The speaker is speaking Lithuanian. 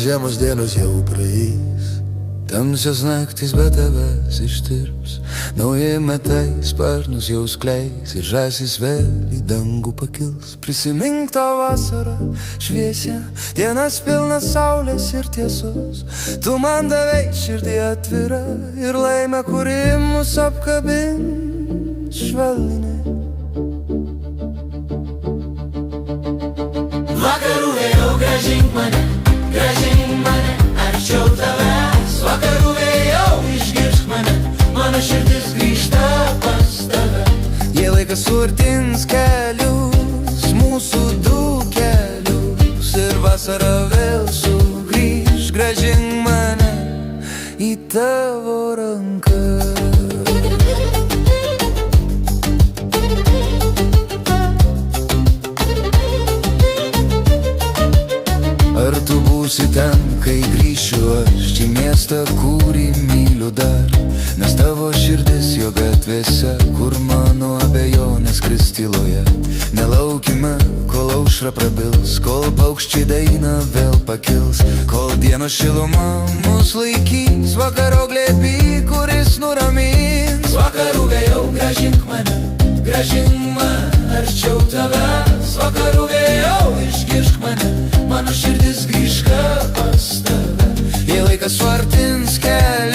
žiemos dienos jau praeis, tamsios naktis be tavęs ištirps, nauji metai sparnus jau skleis ir žąsis vėl į dangų pakils. Prisimink tą vasarą šviesią, dienas pilnas saulės ir tiesos, tu man davei širdį atvirą ir laimę, kuri mus apkabins švelniai. Vakarų vėjau, grąžink mane arčiau tavęs. Vakarų vėjau, išgirsk mane, mano širdis grįžta pas tave. Jei laikas suartins kelius, mūsų du kelius, ir vasara vėl sugrįž, grąžink mane į tavo rankas. Ar tu būsi ten, kai grįšiu aš į miestą, kurį myliu dar, nes tavo širdis jo gatvėse, kur mano abejonės kristiloje. Nelaukime, kol aušra prabils, kol paukščiai daina vėl pakils, kol dienos šiluma mus laikys, vakaro glėby, kuris nuramins. Vakarų vėjau, grąžink mane arčiau tavęs. Vakarų vėjau, išgirsk mane, mano širdis grįžta pas tave. Jei laikas suartins kelius,